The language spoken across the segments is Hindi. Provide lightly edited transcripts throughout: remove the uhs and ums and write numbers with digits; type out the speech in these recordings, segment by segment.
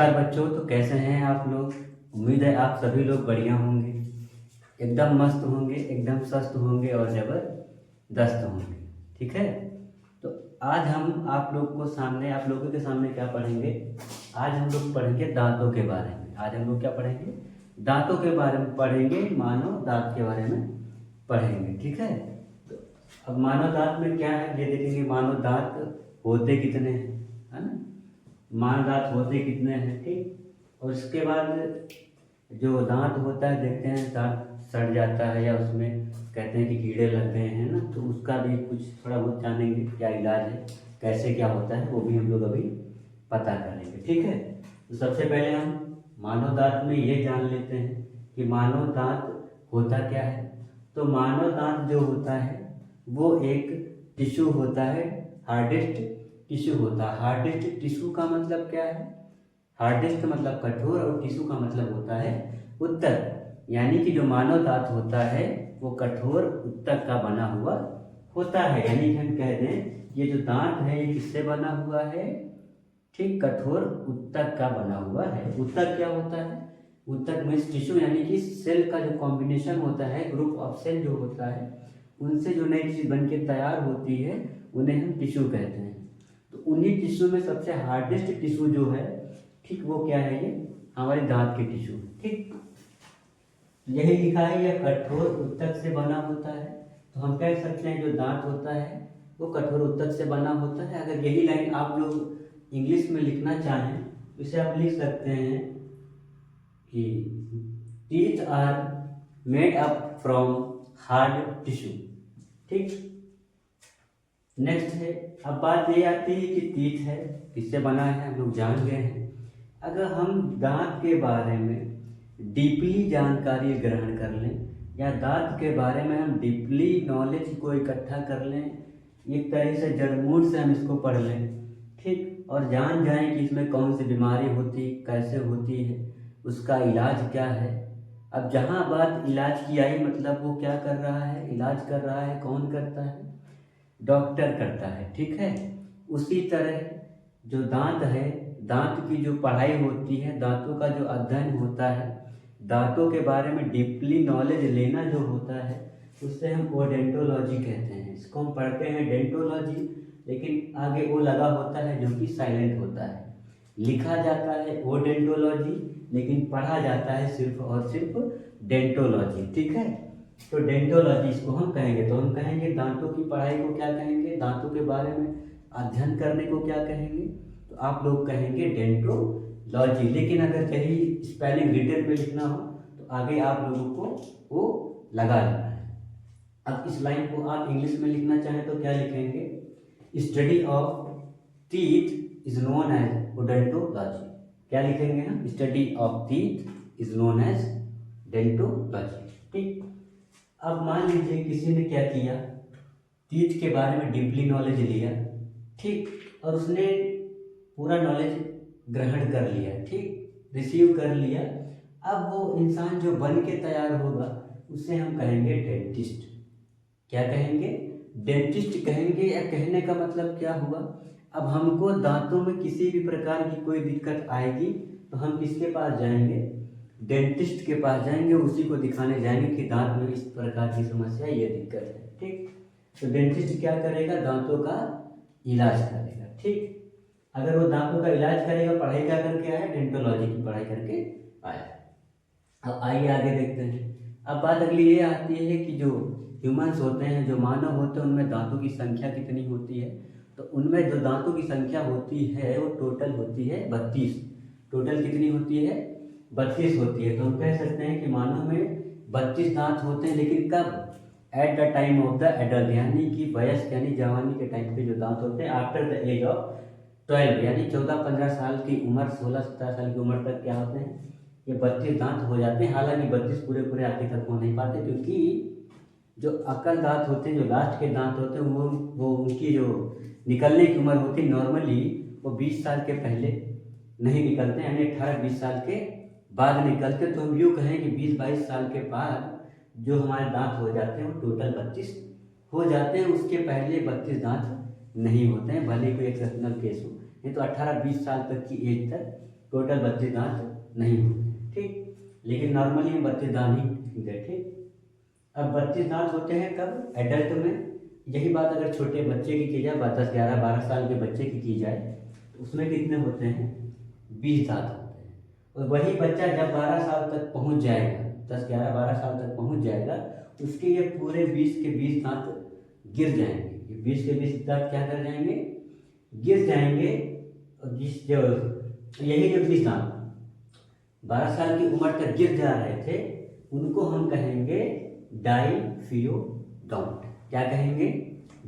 नमस्कार बच्चों, तो कैसे हैं आप लोग। उम्मीद है आप सभी लोग बढ़िया होंगे, एकदम मस्त होंगे, एकदम स्वस्थ होंगे और जबरदस्त होंगे। ठीक है, तो आज हम आप लोगों के सामने क्या पढ़ेंगे। आज हम लोग पढ़ेंगे दांतों के बारे में। आज हम लोग क्या पढ़ेंगे, दांतों के बारे में पढ़ेंगे, मानव दांत के बारे में पढ़ेंगे। ठीक है, तो अब मानव दांत में क्या है ये देखेंगे। मानव दांत होते कितने हैं, है ना। मानव दांत होते कितने हैं, ठीक। और उसके बाद जो दांत होता है, देखते हैं दांत सड़ जाता है या उसमें कहते हैं कि कीड़े लग गए हैं ना, तो उसका भी कुछ थोड़ा बहुत जानेंगे, क्या इलाज है, कैसे क्या होता है, वो भी हम लोग अभी पता करेंगे। ठीक है, तो सबसे पहले हम मानव दांत में ये जान लेते हैं कि मानव दांत होता क्या है। तो मानव दांत जो होता है वो एक टिश्यू होता है, हार्डेस्ट टिश्यू होता है। हार्डेस्ट टिश्यू का मतलब क्या है, हार्डेस्ट मतलब कठोर और टिश्यू का मतलब होता है उत्तक। यानी कि जो मानव दांत होता है वो कठोर उत्तक का बना हुआ होता है। यानी कि हम कह दें ये जो दांत है ये किससे बना हुआ है, ठीक, कठोर उत्तक का बना हुआ है। उत्तक क्या होता है, उत्तक मीन्स टिश्यू, यानी कि सेल का जो कॉम्बिनेशन होता है, ग्रुप ऑफ सेल जो होता है, उनसे जो नई चीज बन के तैयार होती है उन्हें हम टिश्यू कहते हैं। तो उन्हीं टिश्यू में सबसे हार्डेस्ट टिश्यू जो है, ठीक, वो क्या है, ये हमारे दांत के टिश्यू। ठीक, यही लिखा है यह कठोर उत्तक से बना होता है। तो हम कह सकते हैं जो दांत होता है वो कठोर उत्तक से बना होता है। अगर यही लाइन आप लोग इंग्लिश में लिखना चाहें तो इसे आप लिख सकते हैं कि teeth are made up from hard tissue. ठीक, नेक्स्ट है, अब बात ये आती है कि टीथ है किससे बना है, हम लोग जान गए हैं। अगर हम दांत के बारे में डीपली जानकारी ग्रहण कर लें या दांत के बारे में हम डीपली नॉलेज को इकट्ठा कर लें, एक तरह से जड़मूल से हम इसको पढ़ लें, ठीक, और जान जाएं कि इसमें कौन सी बीमारी होती, कैसे होती है, उसका इलाज क्या है। अब जहाँ बात इलाज की आई, मतलब वो क्या कर रहा है, इलाज कर रहा है, कौन करता है, डॉक्टर करता है। ठीक है, उसी तरह जो दांत है, दांत की जो पढ़ाई होती है, दांतों का जो अध्ययन होता है, दांतों के बारे में डीपली नॉलेज लेना जो होता है, उससे हम ओडेंटोलॉजी कहते हैं। इसको हम पढ़ते हैं डेंटोलॉजी, लेकिन आगे वो लगा होता है जो कि साइलेंट होता है। लिखा जाता है ओडेंटोलॉजी, लेकिन पढ़ा जाता है सिर्फ और सिर्फ डेंटोलॉजी। ठीक है, तो डेंटोलॉजी इसको हम कहेंगे। तो हम कहेंगे दांतों की पढ़ाई को क्या कहेंगे, दांतों के बारे में अध्ययन करने को क्या कहेंगे, तो आप लोग कहेंगे डेंटोलॉजी। लेकिन अगर कहीं स्पेलिंग रिटन में लिखना हो तो आगे आप लोगों को वो लगा लेना है। अब इस लाइन को आप इंग्लिश में लिखना चाहें तो क्या लिखेंगे, study of teeth is known as odontology. क्या लिखेंगे हम, study of teeth is known as dentology. ठीक, अब मान लीजिए किसी ने क्या किया, टीथ के बारे में डीपली नॉलेज लिया, ठीक, और उसने पूरा नॉलेज ग्रहण कर लिया, ठीक, रिसीव कर लिया। अब वो इंसान जो बन के तैयार होगा उसे हम कहेंगे डेंटिस्ट। क्या कहेंगे, डेंटिस्ट कहेंगे। या कहने का मतलब क्या हुआ, अब हमको दांतों में किसी भी प्रकार की कोई दिक्कत आएगी तो हम किसके पास जाएंगे, डेंटिस्ट के पास जाएंगे, उसी को दिखाने जाएंगे कि दांत में इस प्रकार की समस्या, ये दिक्कत है। ठीक, तो डेंटिस्ट क्या करेगा, दांतों का इलाज करेगा। ठीक, अगर वो दांतों का इलाज करेगा, पढ़ाई क्या करके आया, डेंटोलॉजी की पढ़ाई करके आया। अब आइए आगे देखते हैं। अब बात अगली ये आती है कि जो ह्यूमंस होते हैं, जो मानव होते हैं, उनमें दांतों की संख्या कितनी होती है। तो उनमें जो दांतों की संख्या होती है वो टोटल होती है 32। टोटल कितनी होती है, 32 होती है। तो हम कह सकते हैं कि मानव में 32 दांत होते हैं। लेकिन कब, at the time of the adult, यानी कि वयस्क यानी जवानी के टाइम पे जो दांत होते हैं, आफ्टर द एज ऑफ 12, यानी 14-15 साल की उम्र, 16-17 साल की उम्र तक क्या होते हैं, ये 32 दांत हो जाते हैं। हालांकि 32 पूरे पूरे आगे तक हो नहीं पाते, क्योंकि जो अकल दांत होते हैं, जो लास्ट के दांत होते हैं, वो उनकी जो निकलने की उम्र होती है नॉर्मली वो 20 साल के पहले नहीं निकलते, यानी 18-20 साल के बाद निकलते। तो हम यूँ कहें कि 20-22 साल के बाद जो हमारे दांत हो जाते हैं वो टोटल 32 हो जाते हैं। उसके पहले 32 दांत नहीं होते हैं, भले कोई एक्सेप्शनल केस हो। नहीं तो 18-20 साल तक की एज तक टोटल 32 दांत नहीं होते, ठीक। लेकिन नॉर्मली हम 32 दांत ही गिनते, ठीक। अब 32 दांत होते हैं कब? एडल्ट में। यही बात अगर छोटे बच्चे की जाए, 10, 11, 12 साल के बच्चे की जाए, तो उसमें कितने होते हैं? 20 दांत होते हैं। और वही बच्चा जब 12 साल तक पहुंच जाएगा, 10, 11, 12 साल तक पहुंच जाएगा, उसके ये पूरे 20 के 20 दांत गिर जाएंगे। ये 20 के 20 दांत क्या कर जाएंगे? गिर जाएंगे। और यही जो 20 दांत 12 साल की उम्र तक गिर जा रहे थे, उनको हम कहेंगे डाइफियोडोंट। क्या कहेंगे?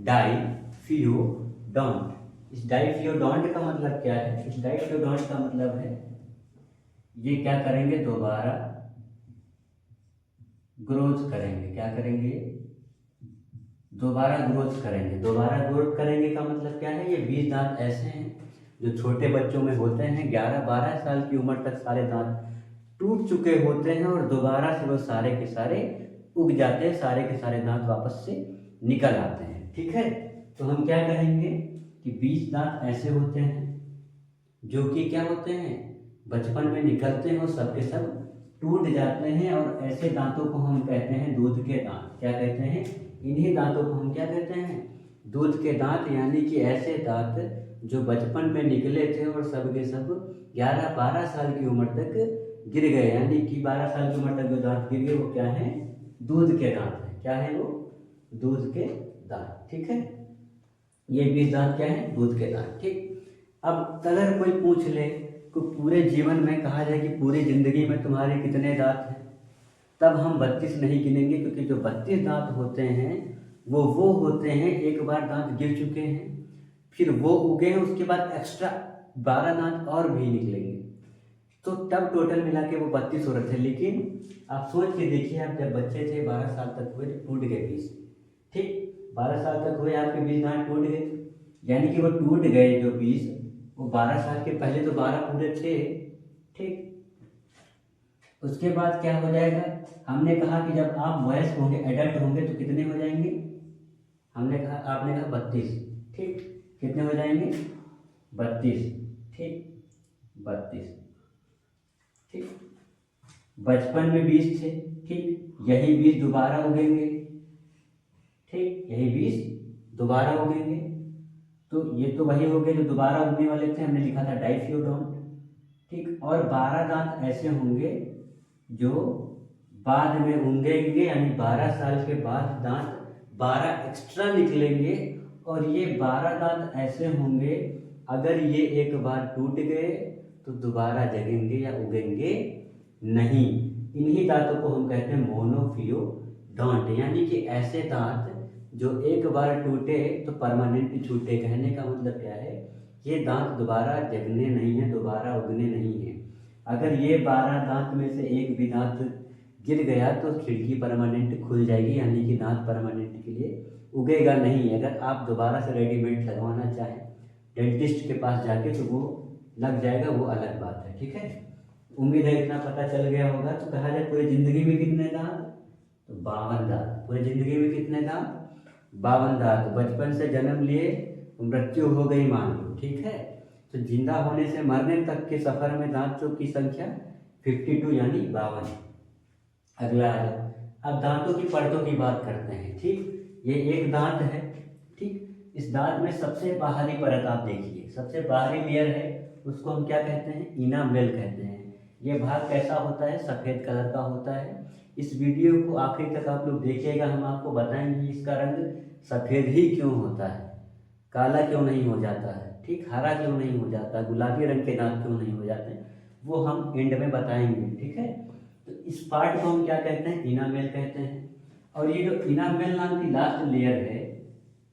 डाइफियोडोंट। इस डाइफियोडोंट का मतलब क्या है? इस डाइफियोडोंट का मतलब है ये क्या करेंगे? दोबारा ग्रोथ करेंगे। क्या करेंगे? दोबारा ग्रोथ करेंगे। दोबारा ग्रोथ करेंगे का मतलब क्या है? ये 20 दांत ऐसे हैं जो छोटे बच्चों में होते हैं, 11-12 साल की उम्र तक सारे दांत टूट चुके होते हैं और दोबारा से वो सारे के सारे उग जाते हैं, सारे के सारे दांत वापस से निकल आते हैं, ठीक है। तो हम क्या कहेंगे कि 20 दांत ऐसे होते हैं जो कि क्या होते हैं? बचपन में निकलते हैं और सब के सब टूट जाते हैं, और ऐसे दांतों को हम कहते हैं दूध के दांत। क्या कहते हैं? इन्हीं दांतों को हम क्या कहते हैं? दूध के दांत। यानी कि ऐसे दांत जो बचपन में निकले थे और सब के सब 11-12 साल की उम्र तक गिर गए। यानी कि 12 साल की उम्र तक जो दांत गिर गए वो क्या है? दूध के दांत है। क्या है वो? दूध के दांत, ठीक है। ये 20 दांत क्या है? दूध के दांत, ठीक। अब अगर कोई पूछ ले कि पूरे जीवन में, कहा जाए कि पूरी जिंदगी में तुम्हारे कितने दांत हैं, तब हम 32 नहीं गिनेंगे, क्योंकि जो 32 दांत होते हैं वो होते हैं एक बार दांत गिर चुके हैं, फिर वो उगे हैं, उसके बाद एक्स्ट्रा 12 दांत और भी निकलेंगे, तो तब टोटल मिला के वो 32 हो रहे थे। लेकिन आप सोच के देखिए, आप जब बच्चे थे 12 साल तक हुए तो टूट गए 20, ठीक। 12 साल तक हुए, आपके 20 दांत टूट गए, यानी कि वो टूट गए जो 20, वो 12 साल के पहले तो 12 पूरे थे, ठीक। उसके बाद क्या हो जाएगा? हमने कहा कि जब आप वयस्क होंगे, एडल्ट होंगे, तो कितने हो जाएंगे? आपने कहा 32, ठीक। कितने हो जाएंगे? 32, ठीक। 32, ठीक। बचपन में 20 थे, ठीक। यही 20 दोबारा उगेंगे, ठीक। यही 20 दोबारा उगेंगे। तो ये तो वही हो गए जो दोबारा उगने वाले थे, हमने लिखा था डाइफियोडोंट, ठीक। और 12 दांत ऐसे होंगे जो बाद में उगेंगे, यानी 12 साल के बाद दांत 12 एक्स्ट्रा निकलेंगे। और ये 12 दांत ऐसे होंगे, अगर ये एक बार टूट गए तो दोबारा जगेंगे या उगेंगे नहीं। इन्हीं दांतों को हम कहते हैं मोनोफियोडोंट, यानी कि ऐसे दांत जो एक बार टूटे तो परमानेंट छूटे। कहने का मतलब क्या है? ये दांत दोबारा जगने नहीं है, दोबारा उगने नहीं है। अगर ये 12 दांत में से एक भी दांत गिर गया तो खिड़की परमानेंट खुल जाएगी, यानी कि दांत परमानेंट के लिए उगेगा नहीं। अगर आप दोबारा से रेडीमेड लगवाना चाहें डेंटिस्ट के पास जाके तो वो लग जाएगा, वो अलग बात है, ठीक है। उम्मीद है इतना पता चल गया होगा। तो कहा जाए पूरी जिंदगी में कितने दांत? तो 52 दांत। पूरी जिंदगी में कितने दांत? 52 दांत। बचपन से जन्म लिए, मृत्यु हो गई मान लो, ठीक है। तो जिंदा होने से मरने तक के सफर में दांतों की संख्या 52, यानी 52। अगला आ जाओ। अब दांतों की परतों की बात करते हैं, ठीक। ये एक दांत है, ठीक। इस दांत में सबसे बाहरी परत आप देखिए, सबसे बाहरी लेयर है, उसको हम क्या कहते हैं? इनामेल कहते हैं। ये भाग कैसा होता है? सफ़ेद कलर का होता है। इस वीडियो को आखिर तक आप लोग देखिएगा, हम आपको बताएंगे इसका रंग सफ़ेद ही क्यों होता है, काला क्यों नहीं हो जाता है, ठीक। हरा क्यों नहीं हो जाता, गुलाबी रंग के दांत क्यों नहीं हो जाते, वो हम एंड में बताएंगे, ठीक है। तो इस पार्ट को हम क्या कहते हैं? इनामेल कहते हैं। और ये जो इनामेल नाम की लास्ट लेयर है,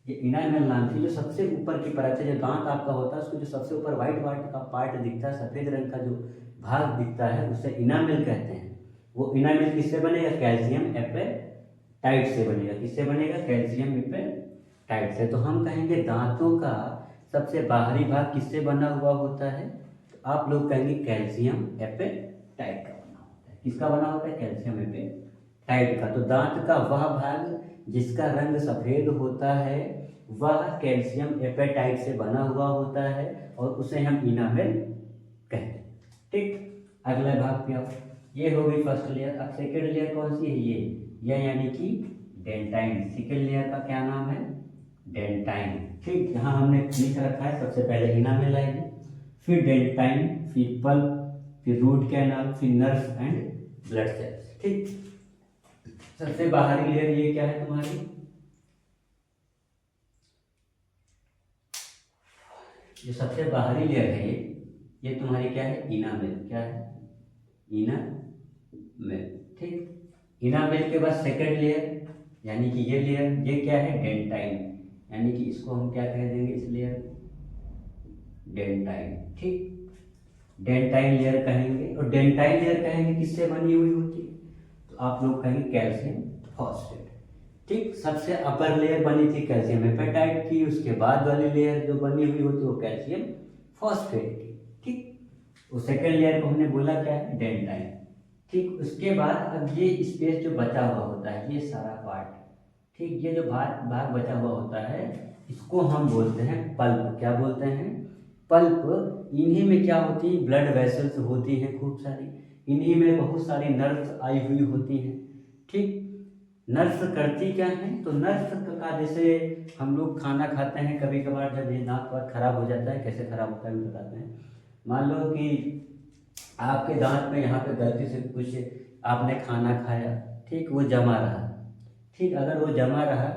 ये इनामेल नाम की जो सबसे ऊपर की परत है, जो दांत आपका होता है उसको जो सबसे ऊपर व्हाइट व्हाइट का पार्ट दिखता है, सफ़ेद रंग का जो भाग दिखता है, उसे इनामेल कहते हैं। वो इनामेल किससे बनेगा? कैल्शियम एपेटाइट से बनेगा। किससे बनेगा? कैल्शियम एपेटाइट से। तो हम कहेंगे दांतों का सबसे बाहरी भाग किससे बना हुआ होता है? तो आप लोग कहेंगे कैल्शियम एपेटाइट का बना होता है। किसका बना होता है? कैल्शियम एपेटाइट का। तो दांत का वह भाग जिसका रंग सफ़ेद होता है वह कैल्शियम एपेटाइट से बना हुआ होता है, और उसे हम इनामेल कहते हैं। ठीक। अगला भाग पे आओ, ये हो गई फर्स्ट लेयर। अब सेकेंड लेयर कौन सी है? ये यानी कि डेंटाइन। सेकेंड लेयर का क्या नाम है? डेंटाइन। ठीक, यहाँ हमने लिख रखा है सबसे पहले इनामेल आएगी, फिर डेंटाइन, फिर पल्प, फिर रूट कैनाल, फिर नर्व्स एंड ब्लड सेल्स। ठीक, सबसे बाहरी लेयर ये क्या है तुम्हारी? जो सबसे बाहरी लेयर है ये तुम्हारी क्या है? इनामेल। क्या है? इनामेल। ठीक, इनामेल के बाद सेकेंड लेयर यानी कि ये लेयर, ये क्या है? डेंटाइन, यानी कि इसको हम क्या कह देंगे? इस लेयर डेंटाइन। ठीक, डेंटाइन लेयर कहेंगे। और डेंटाइन लेयर कहेंगे किससे बनी हुई होती है? तो आप लोग कहेंगे कैल्शियम फॉस्फेट। ठीक, सबसे अपर लेयर बनी थी कैल्शियम हेपेटाइट की, उसके बाद वाली लेयर जो बनी हुई होती है वो कैल्शियम फॉस्फेट की। ठीक, वो सेकेंड लेयर को हमने बोला क्या है? डेंटाइन। ठीक, उसके बाद अब ये स्पेस जो बचा हुआ होता है, ये सारा पार्ट, ठीक, ये जो भाग बचा हुआ होता है इसको हम बोलते हैं पल्प। क्या बोलते हैं? पल्प। इन्हीं में क्या होती है? ब्लड वेसल्स होती हैं खूब सारी, इन्हीं में बहुत सारी नर्व्स आई हुई होती हैं। ठीक, नर्व्स करती क्या है? तो नर्व्स का जैसे हम लोग खाना खाते हैं कभी कभार, जब ये दांत वात खराब हो जाता है, कैसे खराब होता है भी बताते हैं। मान लो कि आपके दांत में यहाँ पे गलती से कुछ आपने खाना खाया, ठीक, वो जमा रहा। ठीक, अगर वो जमा रहा,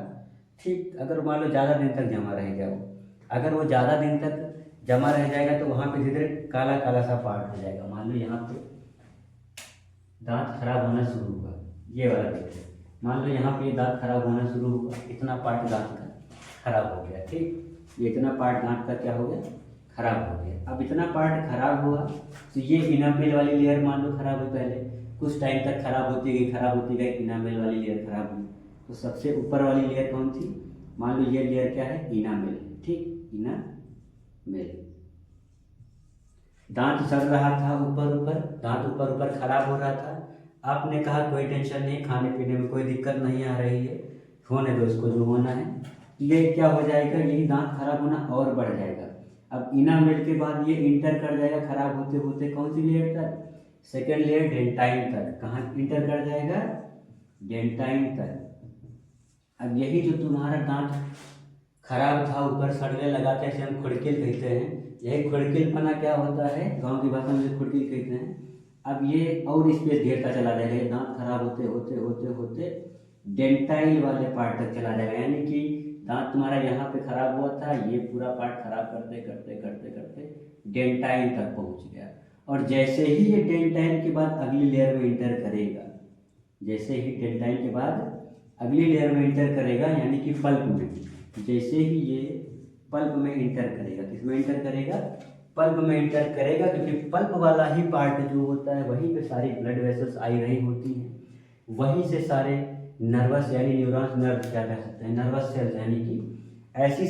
ठीक, अगर मान लो ज़्यादा दिन तक जमा रहेगा वो, अगर वो ज़्यादा दिन तक जमा रह जाएगा तो वहाँ पे धीरे धीरे काला काला सा पार्ट हो जाएगा। मान लो यहाँ पे दांत खराब होना शुरू हुआ, ये वाला देखिए, मान लो यहाँ पे दांत खराब होना शुरू हुआ, इतना पार्ट दांत का खराब हो गया। ठीक, ये इतना पार्ट दांत का क्या हो गया? खराब हो गया। अब इतना पार्ट खराब हुआ तो ये इनामेल वाली लेयर मान लो खराब हुई, पहले कुछ टाइम तक खराब होती गई, खराब होती गई, इनामेल वाली लेयर खराब हुई। तो सबसे ऊपर वाली लेयर कौन थी? मान लो ये लेयर क्या है? इनामेल। ठीक, इनामेल। दांत सड़ रहा था ऊपर ऊपर, दांत ऊपर ऊपर खराब हो रहा था। आपने कहा कोई टेंशन नहीं, खाने पीने में कोई दिक्कत नहीं आ रही है, होने दो इसको जो होना है। ये क्या हो जाएगा? यही दांत खराब होना और बढ़ जाएगा। अब इनामेल के बाद ये इंटर कर जाएगा खराब होते होते कौन सी लेयर तक? सेकेंड लेयर डेंटाइन तक। कहाँ इंटर कर जाएगा? डेंटाइन तक। अब यही जो तुम्हारा दांत खराब था, ऊपर सड़ने लगा था, इसे हम खुड़किल कहते हैं। यही खुड़किलपना क्या होता है? गांव की भाषा में खुड़किल कहते हैं। अब ये और स्पेस घेरता चला जाएगा, ये दांत खराब होते होते होते होते डेंटाइल वाले पार्ट तक चला जाएगा। यानी कि दांत तुम्हारा यहाँ पे खराब हुआ था, ये पूरा पार्ट खराब करते करते करते करते डेंटाइल तक पहुँच गया। और जैसे ही ये डेंटाइल के बाद अगली लेयर में इंटर करेगा, जैसे ही डेंटाइल के बाद अगली लेयर में इंटर करेगा यानी कि पल्प में, जैसे ही ये पल्प में इंटर करेगा, किसमें इंटर करेगा? पल्प में इंटर करेगा, क्योंकि पल्प वाला ही पार्ट जो होता है वहीं पे सारी ब्लड वेसल्स आई रही होती हैं, वहीं से सारे नर्वस यानी न्यूरॉन्स, नर्व क्या कह सकते हैं, नर्वस सेल्स यानी कि ऐसी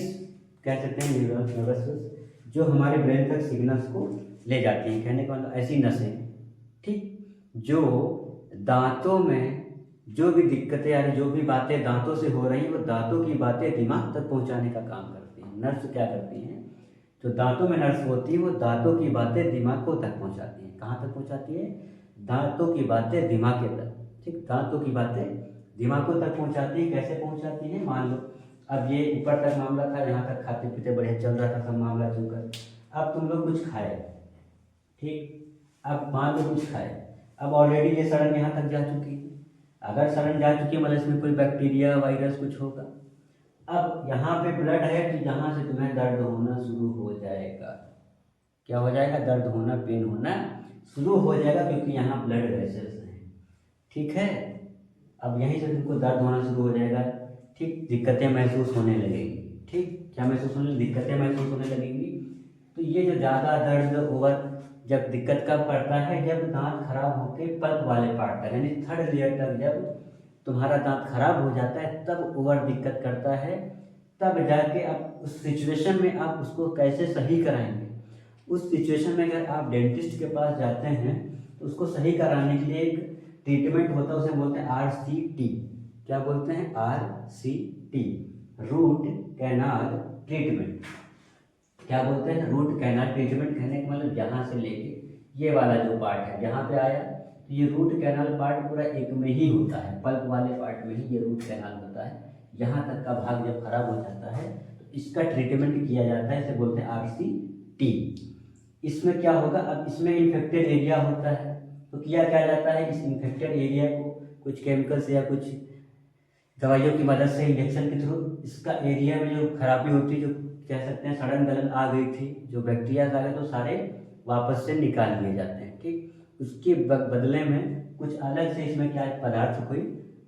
कह सकते हैं न्यूरॉन्स, नर्वस सेल्स जो हमारे ब्रेन तक सिग्नल्स को ले जाती हैं। कहने का मतलब ऐसी नसें, ठीक, जो दांतों में जो भी दिक्कतें आ रही, जो भी बातें दांतों से हो रही वो दांतों की बातें दिमाग तक पहुंचाने का काम करती हैं। नर्व्स क्या करती हैं? जो दांतों में नर्व्स होती है वो दांतों की बातें दिमागों तक पहुंचाती हैं। कहाँ तक पहुंचाती है? दांतों की बातें दिमाग तक। ठीक, दांतों की बातें दिमागों तक पहुंचाती है। कैसे पहुंचाती हैं? मान लो अब ये ऊपर तक मामला था, यहाँ तक खाते पीते बढ़िया चल रहा था सब मामला चलकर, अब तुम लोग कुछ खाए, ठीक, अब मान लो कुछ खाए, अब ऑलरेडी ये सड़न यहाँ तक जा चुकी है। अगर सड़न जा चुकी है मतलब इसमें कोई बैक्टीरिया वायरस कुछ होगा। अब यहाँ पे ब्लड है तो यहाँ से तुम्हें दर्द होना शुरू हो जाएगा। क्या हो जाएगा? दर्द होना, पेन होना शुरू हो जाएगा, क्योंकि यहाँ ब्लड वेसल्स हैं। ठीक है, अब यहीं से तुमको दर्द होना शुरू हो जाएगा। ठीक, दिक्कतें महसूस होने लगेंगी। ठीक, क्या महसूस होने? दिक्कतें महसूस होने लगेंगी। तो ये जो ज़्यादा दर्द ओवर जब दिक्कत कब पड़ता है? जब दांत खराब होके पल्प वाले पार्ट तक यानी थर्ड लेयर तक जब तुम्हारा दांत खराब हो जाता है तब ओवर दिक्कत करता है। तब जाके आप उस सिचुएशन में आप उसको कैसे सही कराएंगे? उस सिचुएशन में अगर आप डेंटिस्ट के पास जाते हैं तो उसको सही कराने के लिए एक ट्रीटमेंट होता है, उसे बोलते हैं RCT। क्या बोलते हैं? RCT, root canal treatment. क्या बोलते हैं? Root canal treatment. कहने का मतलब यहाँ से लेके ये वाला जो पार्ट है यहाँ पे आया, तो ये रूट कैनाल पार्ट पूरा एक में ही होता है, पल्प वाले पार्ट में ही ये रूट कैनाल होता है। यहाँ तक का भाग जब खराब हो जाता है तो इसका ट्रीटमेंट किया जाता है, इसे बोलते हैं RCT। इसमें क्या होगा, अब इसमें इन्फेक्टेड एरिया होता है, तो किया क्या जाता है, इस इन्फेक्टेड एरिया को कुछ केमिकल्स या कुछ दवाइयों की मदद से इंजेक्शन के थ्रू इसका एरिया में जो खराबी होती है, जो कह सकते हैं सड़न गलन आ गई थी, जो बैक्टीरिया आ गए, तो सारे वापस से निकाल लिए जाते हैं। ठीक, उसके बदले में कुछ अलग से इसमें क्या पदार्थ कोई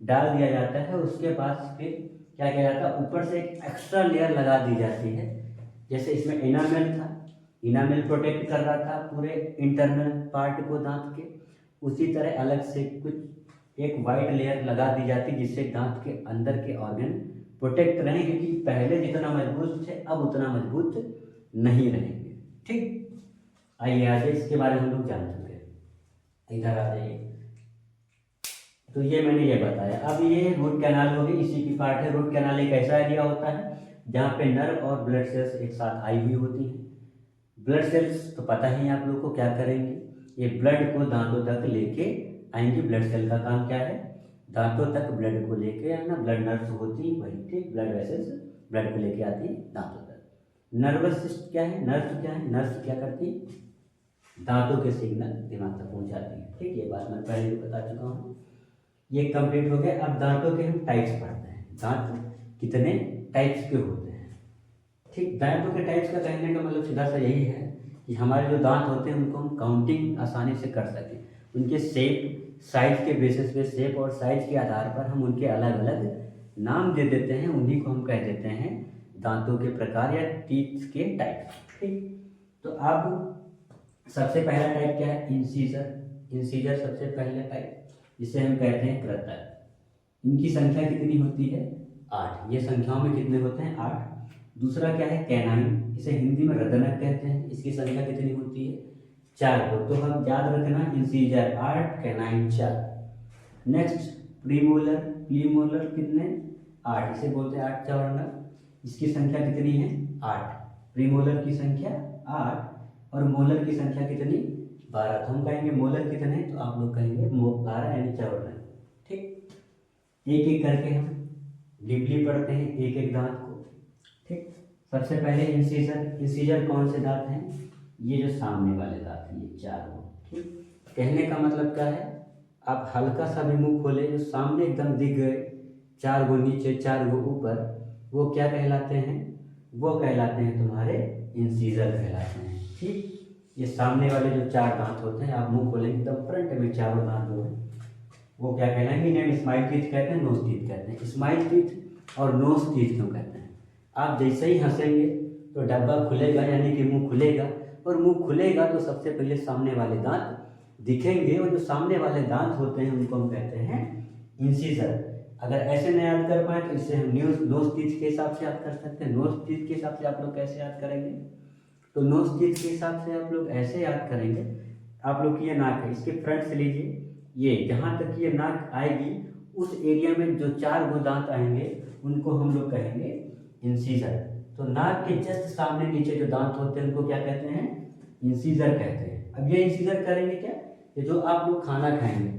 डाल दिया जाता है। उसके बाद फिर क्या किया जाता है, ऊपर से एक एक्स्ट्रा लेयर लगा दी जाती है। जैसे इसमें इनामेल था, इनामेल प्रोटेक्ट कर रहा था पूरे इंटरनल पार्ट को दांत के, उसी तरह अलग से कुछ एक वाइट लेयर लगा दी जाती जिससे दांत के अंदर के ऑर्गन प्रोटेक्ट रहें, क्योंकि पहले जितना मजबूत थे अब उतना मजबूत नहीं रहेंगे। ठीक, आइए आगे इसके बारे में हम लोग जान चुके हैं। इधर आ जाइए। तो ये मैंने ये बताया। अब ये रूट कैनाल हो गई, इसी की पार्ट है। रूट कैनाल एक ऐसा एरिया होता है जहाँ पे नर्व और ब्लड सेल्स एक साथ आई हुई होती हैं। ब्लड सेल्स तो पता ही आप लोग को क्या करेंगे, ये ब्लड को दांतों तक लेके आएंगे। ब्लड सेल का काम क्या है, दांतों तक ब्लड को लेके आना। ब्लड नर्व्स होती है वही, ठीक, ब्लड वेसल्स ब्लड को लेके आती है दांतों तक। नर्वस सिस्टम क्या है, नर्व्स क्या है, नर्व्स क्या करती है, दांतों के सिग्नल दिमाग तक पहुंचाती है। ठीक, ये बात मैं पहले भी बता चुका हूँ। ये कंप्लीट हो गया। अब दांतों के हम टाइप्स पढ़ते हैं, दांत कितने टाइप्स के होते हैं। ठीक, दांतों के टाइप्स का कहने का मतलब सीधा सा यही है कि हमारे जो दांत होते हैं उनको हम काउंटिंग आसानी से कर सकें। उनके शेप साइज के बेसिस पे, शेप और साइज के आधार पर हम उनके अलग अलग नाम दे देते हैं, उन्हीं को हम कह देते हैं दांतों के प्रकार या टीथ के टाइप। ठीक, तो अब सबसे पहला टाइप क्या है, इंसीजर। इंसीजर सबसे पहला टाइप, जिसे हम कहते हैं कृतक। इनकी संख्या कितनी होती है, 8। ये संख्याओं में कितने होते हैं, 8। दूसरा क्या है, कैनाइन, इसे हिंदी में रदनक कहते हैं। इसकी संख्या कितनी होती है, 4 को। तो हम याद रखना, incisor 8, canine 4। Next premolar. Premolar कितने, 8, इसे बोलते हैं 8 चौरंगा। इसकी संख्या कितनी है, 8। प्रीमोलर की संख्या 8 और मोलर की संख्या कितनी, 12। तो हम कहेंगे मोलर कितने, तो आप लोग कहेंगे 12 यानी 54। ठीक, एक एक करके हम डीपली पढ़ते हैं एक एक दांत को। ठीक, सबसे पहले इंसीजर। इंसीजर कौन से दांत हैं, ये जो सामने वाले दांत हैं, ये 4 गो। ठीक, कहने का मतलब क्या है, आप हल्का सा भी मुंह खोले, जो सामने एकदम दिख गए 4 गो नीचे 4 गो ऊपर, वो क्या कहलाते हैं, वो कहलाते हैं तुम्हारे इंसीजर कहलाते हैं। ठीक, ये सामने वाले जो 4 दांत होते हैं, आप मुंह खोलेंगे एकदम फ्रंट में चारों दांत जो है वो क्या कहलाएंगे, इन्हें स्माइल टीथ कहते हैं, नोज टीथ कहते हैं। स्माइल टीथ और नोज टीथ क्यों कहते हैं, आप जैसे ही हंसेंगे तो डब्बा खुलेगा, यानी कि मुंह खुलेगा, और मुंह खुलेगा तो सबसे पहले सामने वाले दांत दिखेंगे, और जो सामने वाले दांत होते हैं उनको हम कहते हैं इंसीजर। अगर ऐसे न याद कर पाए तो इसे हम नोज टीथ के हिसाब से याद कर सकते हैं। नोज टीथ के हिसाब से आप लोग कैसे याद करेंगे, तो नोज टीथ के हिसाब से आप लोग ऐसे याद करेंगे। आप लोग की ये नाक है, इसके फ्रंट से लीजिए, ये जहाँ तक ये नाक आएगी उस एरिया में जो 4 गो दांत आएंगे उनको हम लोग कहेंगे इंसीजर। तो नाक के जस्ट सामने नीचे जो दांत होते हैं उनको क्या कहते हैं, इंसीजर कहते हैं। अब ये इंसीजर करेंगे क्या, ये जो आप लोग खाना खाएंगे,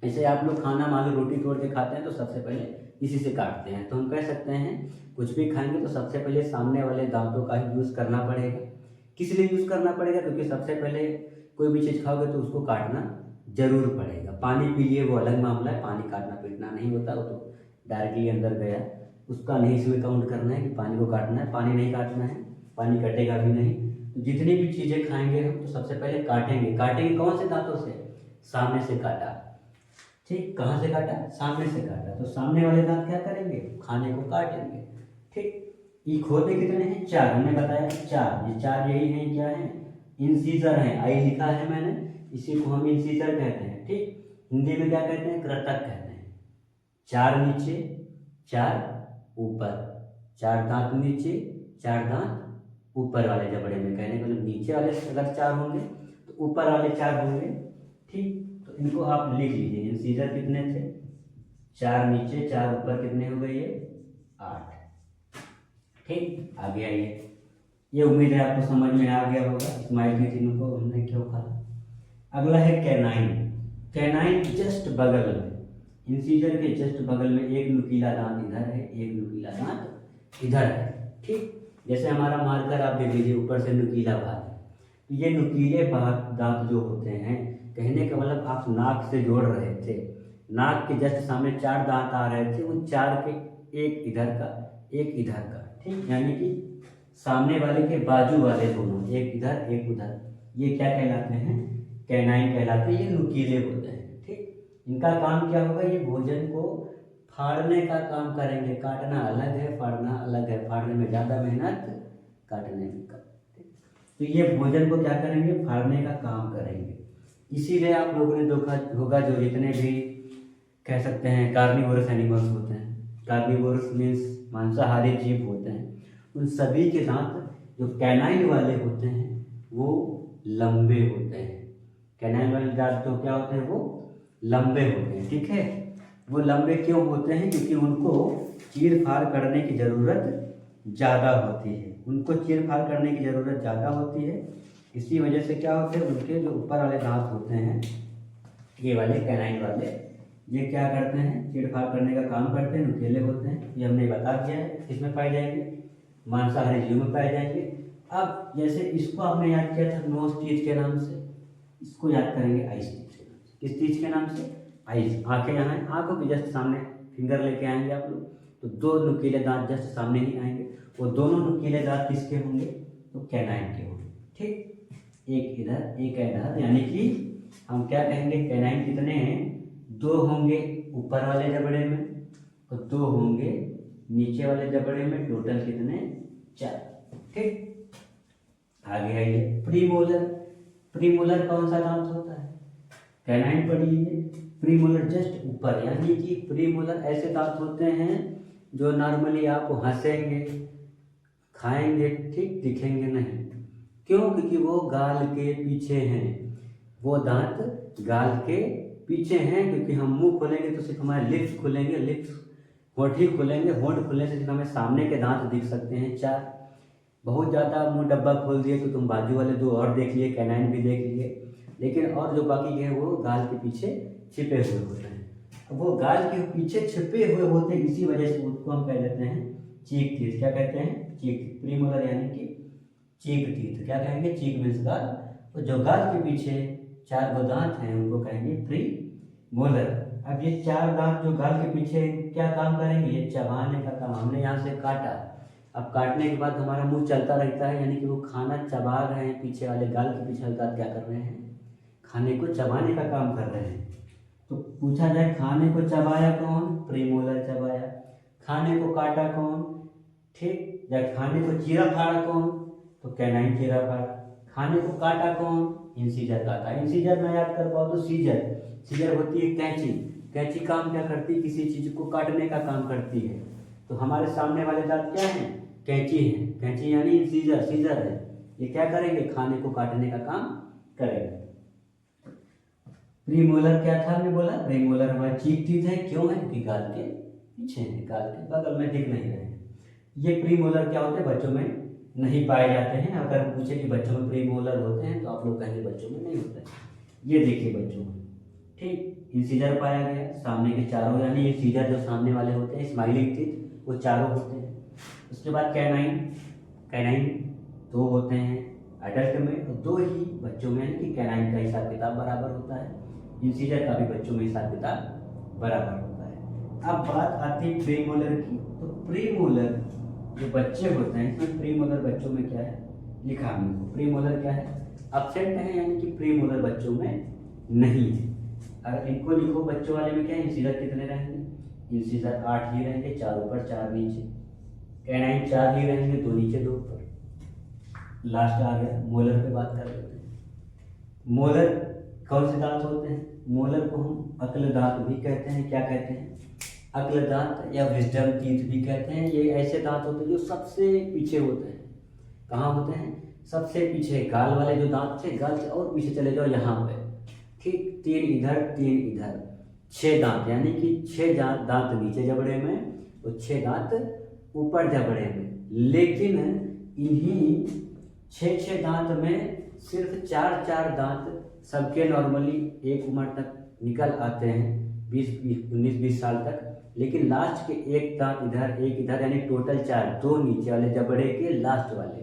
जैसे आप लोग खाना मान लो रोटी तोड़ के खाते हैं तो सबसे पहले इसी से काटते हैं। तो हम कह सकते हैं कुछ भी खाएंगे तो सबसे पहले सामने वाले दांतों का ही यूज़ करना पड़ेगा। किस लिए यूज़ करना पड़ेगा, क्योंकि सबसे पहले कोई भी चीज़ खाओगे तो उसको काटना जरूर पड़ेगा। पानी पी लिए वो अलग मामला है, पानी काटना पीटना नहीं होता, वो तो डायरेक्टली अंदर गया, उसका नहीं इसमें काउंट करना है कि पानी को काटना है। पानी नहीं काटना है, पानी कटेगा भी नहीं। तो जितनी भी चीज़ें खाएंगे हम तो सबसे पहले काटेंगे। काटेंगे कौन से दांतों से, सामने से काटा। ठीक, कहाँ से काटा, सामने से काटा, तो सामने वाले दांत क्या करेंगे, खाने को काटेंगे। ठीक, ये होते कितने हैं, 4, हमने बताया 4। ये 4 यही हैं, क्या है, इंसीजर हैं। आई लिखा है मैंने, इसी को हम इंसीजर कहते हैं। ठीक, हिंदी में क्या कहते हैं, कृतक कहते हैं। 4 नीचे 4 ऊपर, 4 दांत नीचे 4 दांत ऊपर वाले जबड़े में, कहने का मतलब नीचे वाले अगर 4 होंगे तो ऊपर वाले 4 होंगे। ठीक, तो इनको आप लिख लीजिए, इंसीजर कितने थे, 4 नीचे 4 ऊपर, कितने हो गए ये, 8। ठीक, आगे आइए। ये उम्मीद है आपको समझ में आ गया होगा स्माइल टीथ इनको हमने क्यों कहा। अगला है कैनाइन। कैनाइन जस्ट बगल में, इंसीजर के जस्ट बगल में एक नुकीला दांत इधर है, एक नुकीला दांत इधर है। ठीक, जैसे हमारा मार्कर आप देख लीजिए, ऊपर से नुकीला भाग है। ये नुकीले भाग दांत जो होते हैं, कहने का मतलब आप नाक से जोड़ रहे थे, नाक के जस्ट सामने 4 दांत आ रहे थे, उन 4 के एक इधर का एक इधर का। ठीक, यानी कि सामने वाले के बाजू वाले दोनों, एक इधर एक उधर, ये क्या कहलाते हैं? कैनाइन कहलाते हैं। ये नुकीले होते हैं। ठीक, इनका काम क्या होगा? ये भोजन को फाड़ने का काम करेंगे। काटना अलग है, फाड़ना अलग है। फाड़ने में ज़्यादा मेहनत, काटने में कम। तो ये भोजन को क्या करेंगे? फाड़ने का काम करेंगे। इसीलिए आप लोगों ने देखा होगा, जो जितने भी कह सकते हैं कार्निवोरस एनिमल्स होते हैं, कार्निवोरस मीन्स मांसाहारी जीव होते हैं, उन सभी के दांत जो कैनाइन वाले होते हैं वो लंबे होते हैं। कैनाइन वाले दांत तो क्या होते हैं? वो लंबे होते हैं। ठीक है, वो लंबे क्यों होते हैं? क्योंकि उनको चीर फाड़ करने की ज़रूरत ज़्यादा होती है। उनको चीर फाड़ करने की ज़रूरत ज़्यादा होती है। इसी वजह से क्या होते हैं, उनके जो ऊपर वाले दांत होते हैं, ये वाले कैनाइन वाले, ये क्या करते हैं? चीर फाड़ करने का काम करते हैं, नुकीले होते हैं। ये हमने बता दिया है। किसमें पाए जाएंगे? मांसाहारी जीव में पाए जाएंगे। अब जैसे इसको आपने याद किया था नोज टीथ के नाम से, इसको याद करेंगे आइस टीथ के नाम से। किस टीथ के नाम से? आइस। आंखें यहाँ हैं, आंखों के जस्ट सामने फिंगर लेके आएंगे आप लोग, तो 2 नुकीले दांत जस्ट सामने ही आएंगे। वो दोनों नुकीले दांत किसके होंगे? तो कैनाइन के होंगे। ठीक, एक इधर एक इधर, यानी कि हम क्या कहेंगे? कैनाइन कितने हैं? 2 होंगे ऊपर वाले जबड़े में और 2 होंगे नीचे वाले जबड़े में। टोटल कितने? 4। ठीक, आगे आइए। प्रीमोलर। प्रीमोलर कौन सा दांत होता है? कैनाइन पढ़ी है। प्रीमोलर जस्ट ऊपर, यानी कि प्रीमोलर ऐसे दांत होते हैं जो नॉर्मली आपको हंसेंगे, खाएंगे, ठीक, दिखेंगे नहीं। क्यों? क्योंकि वो गाल के पीछे हैं। वो दांत गाल के पीछे हैं, क्योंकि हम मुंह खोलेंगे तो सिर्फ हमारे लिप्स खुलेंगे, लिप्स होंठ ही खुलेंगे, होंठ खुलने से सिर्फ हमें सामने के दांत दिख सकते हैं 4। बहुत ज़्यादा मुंह डब्बा खोल दिए तो तुम बाजू वाले 2 और देख लिए, कैनाइन भी देख लिए, लेकिन और जो बाकी के हैं वो गाल के पीछे छिपे हुए होते हैं। अब वो गाल के पीछे छिपे हुए होते हैं, इसी वजह से उसको हम कह देते हैं चीक टीथ। क्या कहते हैं? चीक। प्रीमोलर यानी कि चीक टीथ। क्या कहेंगे? चीक मीन्स गाल। तो जो गाल के पीछे 4 गो दांत हैं उनको कहेंगे प्रीमोलर। अब ये 4 दांत जो गाल के पीछे क्या काम करेंगे? ये चबाने का काम। हमने यहाँ से काटा, अब काटने के बाद हमारा मुंह चलता रहता है, यानी कि वो खाना चबा रहे हैं। पीछे वाले गाल के पीछे वाले दांत क्या कर रहे हैं? खाने को चबाने का काम कर रहे हैं। तो पूछा जाए खाने को चबाया कौन? प्रीमोलर चबाया। खाने को काटा कौन? ठीक, या खाने को चीरा फाड़ा कौन? तो कैनाइन चीरा फाड़ा। खाने को काटा कौन? इंसीजर काटा। इंसीजर ना याद कर पाओ तो सीजर। सीजर होती है कैंची। कैंची काम क्या करती है? किसी चीज को काटने का काम करती है। तो हमारे सामने वाले दांत क्या हैं? कैंची है। कैंची यानी इंसीजर, सीजर है। ये क्या करेंगे? खाने को काटने का काम करेंगे। प्रीमोलर क्या था? हमने बोला प्रीमोलर हमारे चीक टीथ है। क्यों है? कि गाल के पीछे है, गाल के बगल में दिख नहीं रहे हैं। ये प्रीमोलर क्या होते हैं? बच्चों में नहीं पाए जाते हैं। अगर हम पूछे कि बच्चों में प्रीमोलर होते हैं तो आप लोग कहेंगे बच्चों में नहीं होते। ये देखिए बच्चों में, ठीक, इंसीजर पाया गया सामने के चारों, यानी ये सीजर जो सामने वाले होते हैं स्माइलिंग टीथ वो चारों होते हैं। उसके बाद कैनाइन। कैनाइन 2 होते हैं एडल्ट में और 2 ही बच्चों में, यानी कि कैनाइन का हिसाब किताब बराबर होता है, इंसीजर का भी बच्चों में हिसाब किताब बराबर होता है। अब बात आती है प्रीमोलर की। तो प्रीमोलर जो बच्चे होते हैं, इसमें प्रीमोलर बच्चों में क्या है लिखा हमने। प्रीमोलर क्या है? एब्सेंट है, यानी कि प्रीमोलर बच्चों में नहीं है। अगर इनको लिखो बच्चों वाले में क्या है? इंसीजर कितने रहेंगे? इंसीजर 8 ही रहेंगे, 4 ऊपर 4 नीचे। कैनाइन 4 ही रहेंगे, 2 नीचे 2 ऊपर। लास्ट आ गया मोलर पे बात कर लेते हैं। मोलर कौन से दांत होते हैं? मोलर को हम अक्ल दांत भी कहते हैं। क्या कहते हैं? अक्ल दांत या विजडम टीथ भी कहते हैं। ये ऐसे दांत होते हैं जो सबसे पीछे होते हैं। कहाँ होते हैं? सबसे पीछे। गाल वाले जो दांत थे, गाल से और पीछे चले जाओ यहाँ पे, ठीक, 3 इधर 3 इधर, 6 दांत, यानी कि 6 दांत नीचे जबड़े में और 6 दांत ऊपर जबड़े में। लेकिन इन्हीं 6 दांत में सिर्फ चार चार दांत सबके नॉर्मली एक उम्र तक निकल आते हैं, 19-20 साल तक। लेकिन लास्ट के एक दांत इधर एक इधर, यानी टोटल चार, दो नीचे वाले जबड़े के लास्ट वाले,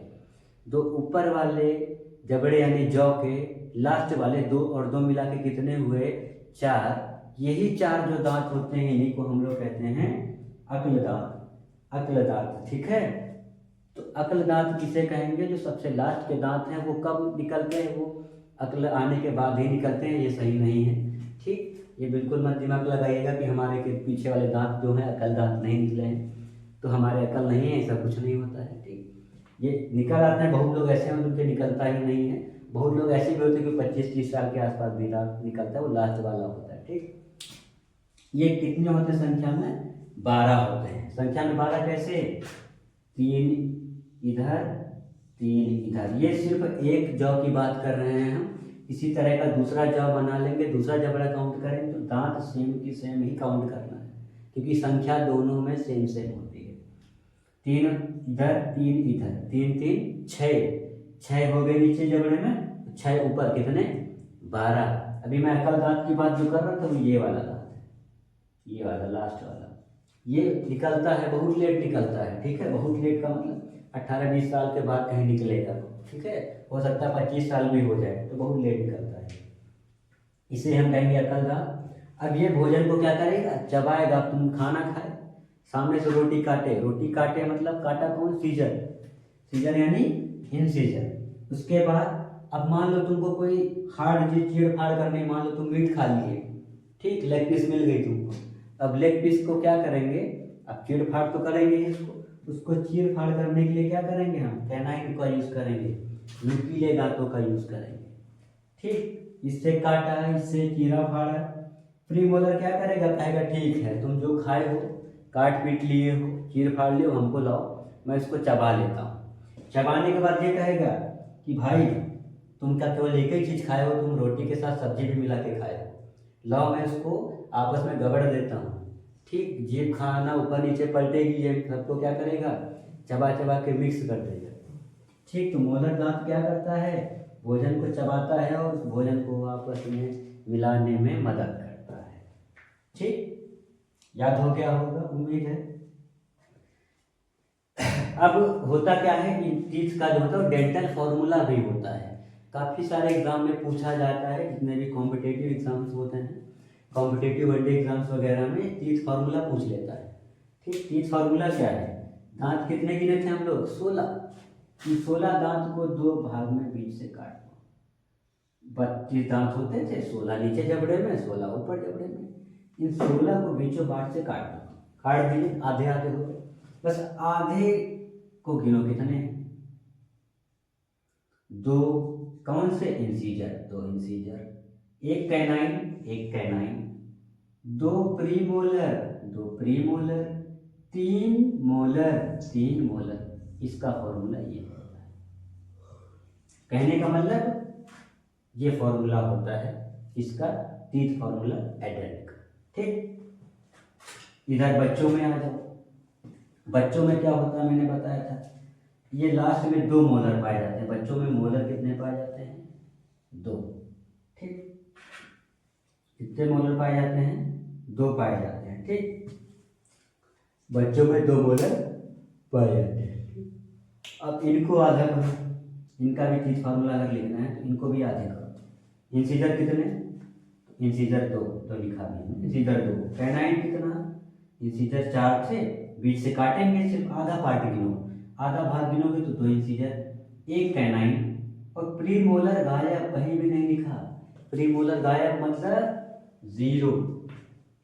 दो ऊपर वाले जबड़े यानी जौ के लास्ट वाले, दो और दो मिला के कितने हुए? चार। यही चार जो दांत होते हैं इन्हीं को हम लोग कहते हैं अक्ल दांत। अक्ल दांत, ठीक है। तो अक्ल दांत किसे कहेंगे? जो सबसे लास्ट के दांत हैं वो कब निकलते हैं? वो अक्ल आने के बाद ही निकलते हैं, ये सही नहीं है, ठीक। ये बिल्कुल मत दिमाग लगाइएगा कि हमारे के पीछे वाले दांत जो हैं अकल दांत नहीं निकले हैं तो हमारे अकल नहीं है, ऐसा कुछ नहीं होता है, ठीक। ये निकल आते हैं, बहुत लोग ऐसे हैं उनके निकलता ही नहीं है। बहुत लोग ऐसे भी होते हैं कि 25-30 साल के आसपास भी दांत निकलता है, वो लास्ट वाला होता है, ठीक। ये कितने होते हैं संख्या में? 12 होते हैं। संख्या में 12 कैसे? 3 इधर 3 इधर। ये सिर्फ एक जौ की बात कर रहे हैं हम। इसी तरह का दूसरा जौ बना लेंगे, दूसरा जबड़ा काउंट करेंगे तो दांत सेम की सेम ही काउंट करना है, क्योंकि संख्या दोनों में सेम सेम होती है। 3 इधर 3 इधर, 3 3 6 हो गए नीचे जबड़े में, 6 ऊपर, कितने? 12। अभी मैं अकल दांत की बात जो कर रहा था वो ये वाला दांत है, ये वाला लास्ट वाला। ये निकलता है, बहुत लेट निकलता है, ठीक है। बहुत लेट का मतलब 18-20 साल के बाद कहीं निकलेगा, ठीक है। हो सकता है 25 साल भी हो जाए, तो बहुत लेट निकलता है, इसे हम कहेंगे अकल दांत। अब ये भोजन को क्या करेगा? चबाएगा। तुम खाना खाए, सामने से रोटी काटे मतलब काटा कौन? सीजर। सीजर यानी इंसीजर। उसके बाद अब मान लो तुमको कोई हार्ड चीज चीड़ फाड़ करने, मान लो तुम मीट खा लिए, ठीक, लेग पीस मिल गई तुमको। अब लेग पीस को क्या करेंगे? अब चीड़ फाड़ तो करेंगे इसको, उसको चीड़ फाड़ करने के लिए क्या करेंगे? हम कैनाइन का यूज करेंगे, नुकीले दांतों का यूज करेंगे, ठीक। इससे काटा, इससे चीरा फाड़ा। प्रीमोलर क्या करेगा? कहेगा ठीक है, तुम जो खाए हो, काट पीट लिए हो, चीर फाड़ लिए हो, हमको लाओ, मैं इसको चबा लेता हूँ। चबाने के बाद ये कहेगा कि भाई तुम क्या केवल एक ही चीज़ खाए हो? तुम रोटी के साथ सब्जी भी मिला के खाए हो, लाओ मैं इसको आपस में गबड़ देता हूँ, ठीक। जीभ खाना ऊपर नीचे पलटेगी, ये सबको क्या करेगा? चबा चबा के मिक्स कर देगा, ठीक। तो मोलर दांत क्या करता है? भोजन को चबाता है और उस भोजन को आपस में मिलाने में मदद करता है, ठीक। याद हो गया होगा, उम्मीद है। अब होता क्या है कि टीथ का जो होता है डेंटल फॉर्मूला भी होता है। काफ़ी सारे एग्जाम में पूछा जाता है, जितने भी कॉम्पिटेटिव एग्जाम्स होते हैं, कॉम्पिटेटिव वनडे एग्जाम्स वगैरह में टीथ फार्मूला पूछ लेता है, ठीक। टीथ फार्मूला क्या है? दांत कितने गिने थे हम लोग? 16। इन 16 दांत को दो भाग में बीच से काट दो। 32 दांत होते थे, 16 नीचे जबड़े में, 16 ऊपर जबड़े में। इन 16 को बीचों बाट से काट दो। काट दिए, आधे आधे हो गए। बस आधे को गिनो, कितने? 2। कौन से? इंसीजर, 2 इंसीजर, एक canine, 2 premolar, 2 premolar, 3 molar, 3 molar. इसका फॉर्मूला ये होता है। कहने का मतलब ये फॉर्मूला होता है इसका, टीथ फॉर्मूला एडेल्ट, ठीक। इधर बच्चों में आ जाओ। बच्चों में क्या होता है? मैंने बताया था, ये लास्ट में 2 मोलर पाए जाते हैं। बच्चों में मोलर कितने पाए जाते हैं? 2, ठीक। कितने मोलर पाए जाते हैं? 2 पाए जाते हैं, ठीक। बच्चों में 2 मोलर पाए जाते हैं। अब इनको आधा करो, इनका भी टीथ फार्मूला अगर लिखना है तो इनको भी आधे करो। इंसीजर कितने? इंसीजर 2, तो लिखा भी इंसीजर 2। कैनाइन कितना? इंसीजर 4 थे, बीच से काटेंगे, सिर्फ आधा पार्ट गिनो, आधा भाग गिनोगे तो 2 इंसीजर, 1 कैनाइन। और प्रीमोलर गायब, कहीं भी नहीं लिखा। प्रीमोलर गायब मतलब 0,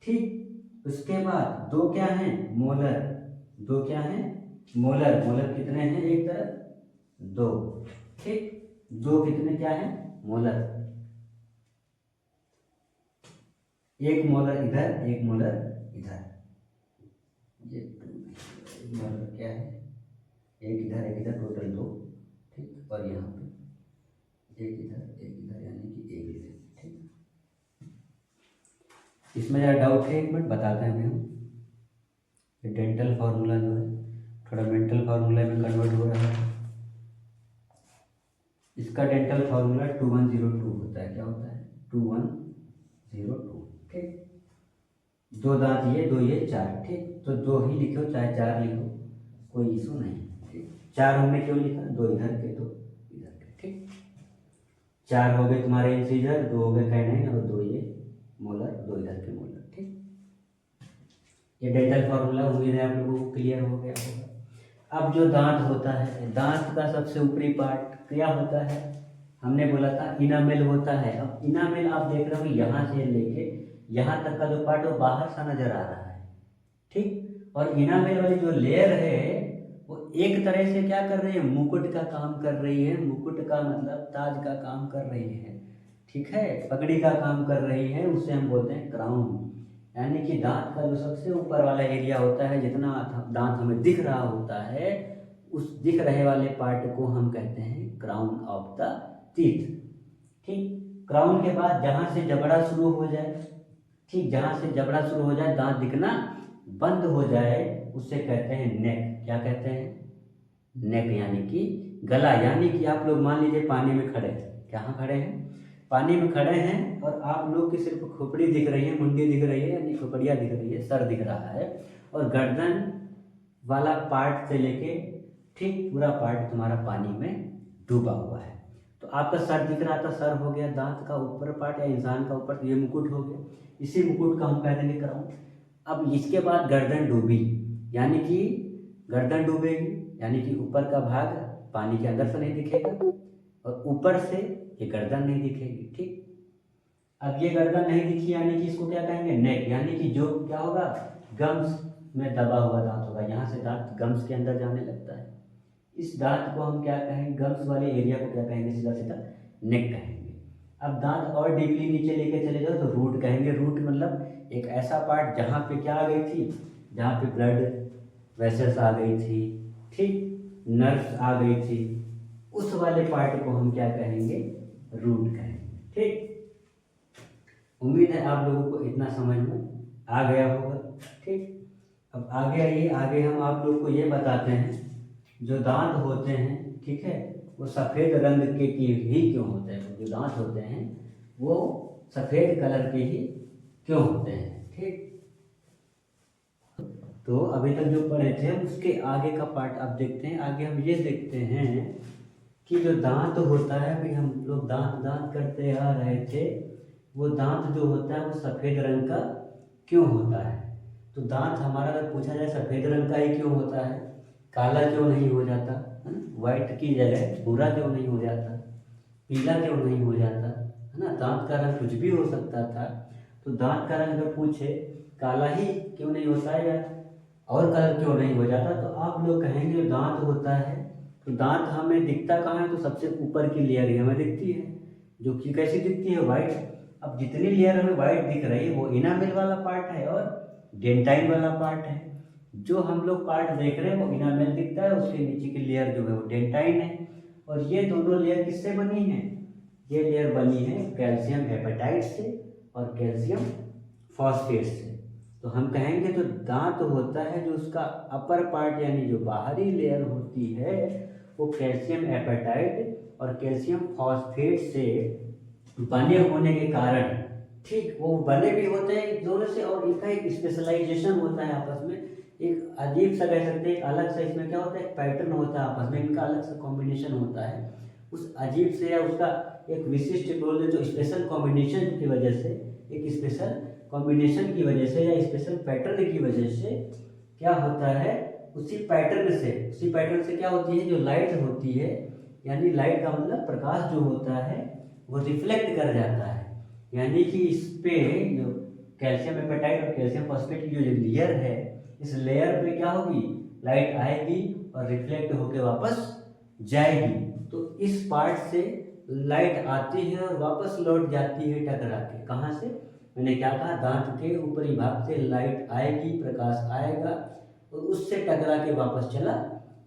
ठीक। उसके बाद 2 क्या हैं? मोलर। 2 क्या हैं? मोलर। मोलर कितने हैं? एक तरफ 2, ठीक। 2 कितने क्या हैं? मोलर। 1 मोलर इधर, 1 मोलर इधर। ये मोलर क्या है? एक इधर एक इधर, टोटल 2, ठीक। और यहाँ पे एक इधर यानी कि एक इधर, ठीक। इसमें ज़रा डाउट है, एक मिनट बताते हैं हम। ये डेंटल फार्मूला जो है थोड़ा मेंटल फार्मूला में कन्वर्ट हो रहा है। इसका डेंटल फॉर्मूला 2102 होता है। क्या होता है? 2102। ठीक, दो दांत ये, दो ये, चार। ठीक, तो दो ही लिखो चाहे चार लिखो, कोई इशू नहीं। ठीक, चार हमने क्यों लिखा? दो इधर के, दो इधर के। ठीक, चार हो गए तुम्हारे इंसीजर, दो हो गए कैनाइन और दो ये मोलर, दो इधर के मोलर। ठीक, ये डेंटल फॉर्मूला उम्मीद है आप लोगों को क्लियर हो गया होगा। अब जो दांत होता है, दांत का सबसे ऊपरी पार्ट क्या होता है? हमने बोला था इनामेल होता है। अब इनामेल आप देख रहे हो यहाँ से लेके यहाँ तक का जो पार्ट वो बाहर सा नजर आ रहा है। ठीक, और इनामेल वाली जो लेयर है वो एक तरह से क्या कर रही है? मुकुट का काम कर रही है। मुकुट का मतलब ताज का काम कर रही है। ठीक है, पगड़ी का काम कर रही है, उसे हम बोलते हैं क्राउन। यानी कि दांत का जो सबसे ऊपर वाला एरिया होता है, जितना दांत हमें दिख रहा होता है, उस दिख रहे वाले पार्ट को हम कहते हैं क्राउन ऑफ द टीथ। ठीक, क्राउन के बाद जहाँ से जबड़ा शुरू हो जाए, ठीक, जहाँ से जबड़ा शुरू हो जाए, दांत दिखना बंद हो जाए, उसे कहते हैं नेक। क्या कहते हैं? नेक, यानी कि गला। यानी कि आप लोग मान लीजिए पानी में खड़े हैं। कहाँ खड़े हैं? पानी में खड़े हैं और आप लोग की सिर्फ खोपड़ी दिख रही है, मुंडी दिख रही है, यानी खोपड़िया दिख रही है, सर दिख रहा है, और गर्दन वाला पार्ट से लेके ठीक पूरा पार्ट तुम्हारा पानी में डूबा हुआ है। तो आपका सर दिख रहा था, सर हो गया दांत का ऊपर पार्ट या इंसान का ऊपर, ये मुकुट हो गया। इसी मुकुट का हम कह देंगे क्राउन। अब इसके बाद गर्दन डूबी, यानी कि गर्दन डूबेगी, यानी कि ऊपर का भाग पानी के अंदर से नहीं दिखेगा और ऊपर से ये गर्दन नहीं दिखेगी। ठीक, अब ये गर्दन नहीं दिखी यानी कि इसको क्या कहेंगे? नेक। यानी कि जो क्या होगा? गम्स में दबा हुआ दांत होगा। यहाँ से दांत गम्स के अंदर जाने लगता है। इस दांत को हम क्या कहेंगे? गम्स वाले एरिया को क्या कहेंगे? सीधा सीधा नेक कहेंगे। अब दांत और डीपली नीचे लेके चले जाओ तो रूट कहेंगे। रूट मतलब एक ऐसा पार्ट जहाँ पे क्या आ गई थी? जहाँ पे ब्लड वेसल्स आ गई थी, ठीक, नर्व्स आ गई थी, उस वाले पार्ट को हम क्या कहेंगे? रूट कहेंगे। ठीक, उम्मीद है आप लोगों को इतना समझ में आ गया होगा। ठीक, अब आगे आइए, आगे हम आप लोग को ये बताते हैं जो दांत होते हैं, ठीक है, वो सफ़ेद रंग के ही क्यों होते हैं? जो दांत होते हैं वो सफ़ेद कलर के ही क्यों होते हैं? ठीक, तो अभी तक जो पढ़े थे उसके आगे का पार्ट अब देखते हैं। आगे हम ये देखते हैं कि जो दांत होता है, अभी हम लोग दांत दांत करते आ रहे थे, वो दांत जो होता है वो सफ़ेद रंग का क्यों होता है? तो दांत हमारा अगर पूछा जाए सफ़ेद रंग का ही क्यों होता है, काला क्यों नहीं हो जाता, है ना, वाइट की जगह भूरा क्यों नहीं हो जाता, पीला क्यों नहीं हो जाता, है ना, दांत का रंग कुछ भी हो सकता था। तो दांत का रंग अगर पूछे काला ही क्यों नहीं होता है या और कलर क्यों नहीं हो जाता, तो आप लोग कहेंगे दांत होता है तो दांत हमें दिखता कहाँ है? तो सबसे ऊपर की लेयर ही हमें दिखती है, जो कि कैसी दिखती है? वाइट। अब जितनी लेयर हमें वाइट दिख रही है वो इनामेल वाला पार्ट है और डेंटाइन वाला पार्ट है। जो हम लोग पार्ट देख रहे हैं वो इनामेल दिखता है, उसके नीचे की लेयर जो है वो डेंटाइन है। और ये दोनों लेयर किससे बनी है? ये लेयर बनी है कैल्शियम हेपेटाइट से और कैल्शियम फॉस्फेट से। तो हम कहेंगे तो दांत होता है जो उसका अपर पार्ट यानी जो बाहरी लेयर होती है वो कैल्शियम एपेटाइट और कैल्शियम फॉस्फेट से बने होने के कारण, ठीक, वो बने भी होते हैं एक दोनों से, और इनका एक स्पेशलाइजेशन होता है आपस में, एक अजीब सा कह सकते हैं, एक अलग सा इसमें क्या होता है? एक पैटर्न होता है आपस में, इनका अलग सा कॉम्बिनेशन होता है। उस अजीब से या उसका एक विशिष्ट बोल दे तो स्पेशल कॉम्बिनेशन की वजह से, एक स्पेशल कॉम्बिनेशन की वजह से या स्पेशल पैटर्न की वजह से क्या होता है? उसी पैटर्न से क्या होती है? जो लाइट होती है, यानी लाइट का मतलब प्रकाश जो होता है वो रिफ्लेक्ट कर जाता है। यानी कि इस पे जो कैल्शियम एपेटाइट और कैल्शियम फॉस्फेट की जो लेयर है, इस लेयर पे क्या होगी? लाइट आएगी और रिफ्लेक्ट होकर वापस जाएगी। तो इस पार्ट से लाइट आती है और वापस लौट जाती है टकरा के। कहाँ से? मैंने क्या कहा? दांत के ऊपरी भाग से लाइट आएगी, प्रकाश आएगा और उससे टकरा के वापस चला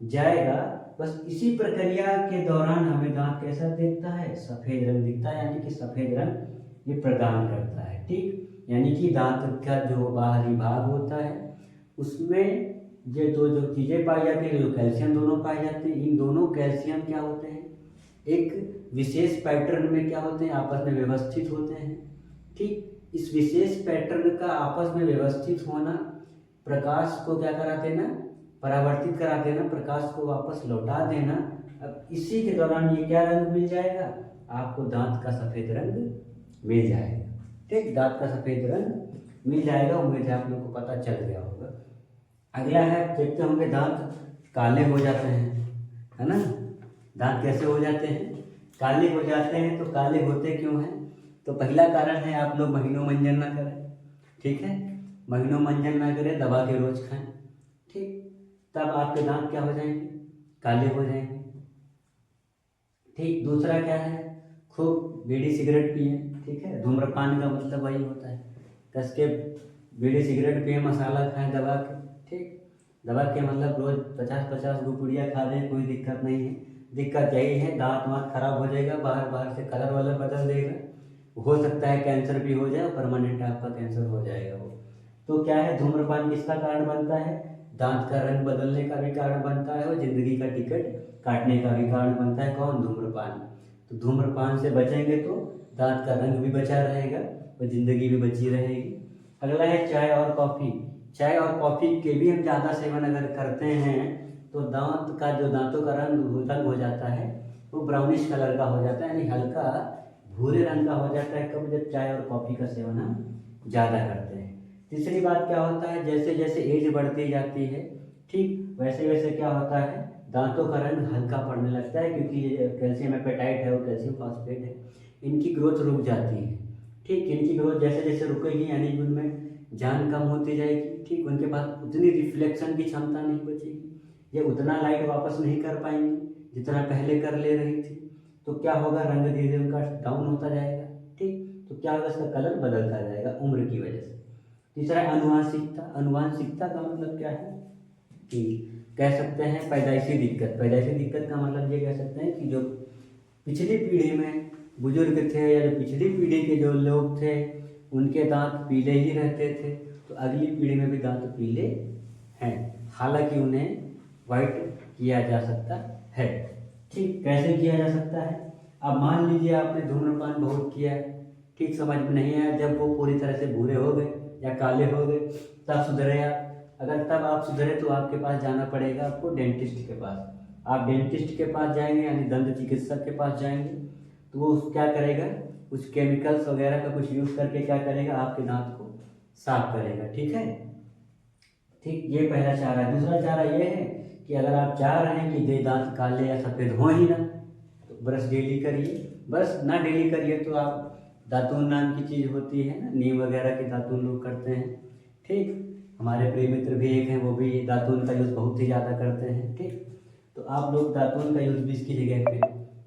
जाएगा। बस इसी प्रक्रिया के दौरान हमें दांत कैसा दिखता है? सफ़ेद रंग दिखता है, यानी कि सफ़ेद रंग ये प्रदान करता है। ठीक, यानी कि दांत का जो बाहरी भाग होता है उसमें ये दो जो चीज़ें पाई जाती है, जो कैल्शियम दोनों पाए जाते हैं, इन दोनों कैल्शियम क्या होते हैं? एक विशेष पैटर्न में क्या होते हैं, आपस में व्यवस्थित होते हैं। ठीक, इस विशेष पैटर्न का आपस में व्यवस्थित होना प्रकाश को क्या करा देना, परावर्तित करा देना, प्रकाश को वापस लौटा देना। अब इसी के दौरान ये क्या रंग मिल जाएगा, आपको दांत का सफ़ेद रंग मिल जाएगा। ठीक, दांत का सफ़ेद रंग मिल जाएगा। उम्मीद है आप लोगों को पता चल गया होगा। अगला है, देखते होंगे दांत काले हो जाते हैं, है ना। दांत कैसे हो जाते हैं, काले हो जाते हैं। तो काले होते क्यों हैं, तो पहला कारण है आप लोग महीनों मंजन ना करें। ठीक है, महीनों मंजन ना करें, दबा के रोज खाएं। ठीक, तब आपके दांत क्या हो जाएंगे, काले हो जाएंगे। ठीक, दूसरा क्या है, खूब बीड़ी सिगरेट पिए। ठीक है, धूम्रपान का मतलब वही होता है, कस के बीड़ी सिगरेट पिए, मसाला खाएं दबा के। ठीक, दबा के मतलब रोज 50-50 गो पुड़िया खा लें, कोई दिक्कत नहीं है। दिक्कत यही है, दांत वाँत खराब हो जाएगा, बाहर बाहर से कलर वालर बदल देगा, हो सकता है कैंसर भी हो जाए, परमानेंट आपका कैंसर हो जाएगा वो। तो क्या है, धूम्रपान किसका कारण बनता है, दांत का रंग बदलने का भी कारण बनता है, और जिंदगी का टिकट काटने का भी कारण बनता है। कौन, धूम्रपान। तो धूम्रपान से बचेंगे तो दांत का रंग भी बचा रहेगा और ज़िंदगी भी बची रहेगी। अगला है चाय और कॉफ़ी। चाय और कॉफ़ी के भी हम ज़्यादा सेवन अगर करते हैं तो दांत का जो दांतों का रंग हो जाता है वो ब्राउनिश कलर का हो जाता है, यानी हल्का भूरे रंग का हो जाता है। कब, जब चाय और कॉफ़ी का सेवन हम ज़्यादा करते हैं। तीसरी बात क्या होता है, जैसे जैसे एज बढ़ती जाती है, ठीक वैसे वैसे क्या होता है, दांतों का रंग हल्का पड़ने लगता है, क्योंकि ये कैल्शियम एपेटाइट है और कैल्शियम फॉस्फेट है, इनकी ग्रोथ रुक जाती है। ठीक, इनकी ग्रोथ जैसे जैसे रुकेगी यानी उनमें जान कम होती जाएगी। ठीक, उनके पास उतनी रिफ्लेक्शन की क्षमता नहीं बचेगी, ये उतना लाइट वापस नहीं कर पाएंगी जितना पहले कर ले रही थी। तो क्या होगा, रंग धीरे धीरे उनका डाउन होता जाएगा। ठीक, तो क्या होगा, इसका कलर बदलता जाएगा उम्र की वजह से। तीसरा है अनुवांशिकता। अनुवांशिकता का मतलब क्या है कि कह सकते हैं पैदाइशी दिक्कत। पैदाइशी दिक्कत का मतलब ये कह सकते हैं कि जो पिछली पीढ़ी में बुजुर्ग थे या जो पिछली पीढ़ी के जो लोग थे उनके दांत पीले ही रहते थे, तो अगली पीढ़ी में भी दांत पीले हैं, हालांकि उन्हें वाइट किया जा सकता है। ठीक, कैसे किया जा सकता है, अब मान लीजिए आपने धूम्रपान बहुत किया है, ठीक समझ में नहीं आया, जब वो पूरी तरह से भूरे हो गए या काले हो गए तब सुधरे आप। अगर तब आप सुधरे तो आपके पास जाना पड़ेगा आपको डेंटिस्ट के पास। आप डेंटिस्ट के पास जाएंगे यानी दंत चिकित्सक के पास जाएंगे, तो वो क्या करेगा, कुछ केमिकल्स वगैरह का कुछ यूज़ करके क्या करेगा, आपके दांत को साफ करेगा। ठीक है, ठीक, ये पहला चारा है। दूसरा चारा ये है कि अगर आप चाह रहे हैं कि दांत काले या सफ़ेद हो ही ना, तो ब्रश डेली करिए। ब्रश ना डेली करिए तो आप दातून नाम की चीज़ होती है ना, नीम वगैरह के दातून लोग करते हैं। ठीक, हमारे प्रिय मित्र भी एक हैं, वो भी दातून का यूज़ बहुत ही ज़्यादा करते हैं। ठीक, तो आप लोग दातून का यूज़ भी इसकी जगह पे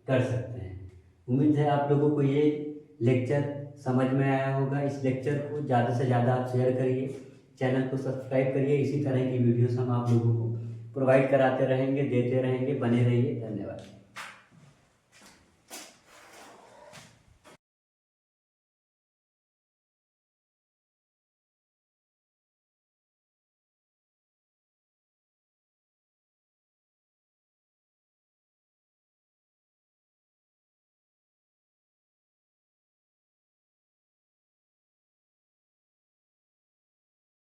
कर सकते हैं। उम्मीद है आप लोगों को ये लेक्चर समझ में आया होगा। इस लेक्चर को ज़्यादा से ज़्यादा आप शेयर करिए, चैनल को सब्सक्राइब करिए। इसी तरह की वीडियोस हम आप लोगों को प्रोवाइड कराते रहेंगे, देते रहेंगे। बने रहिए, धन्यवाद।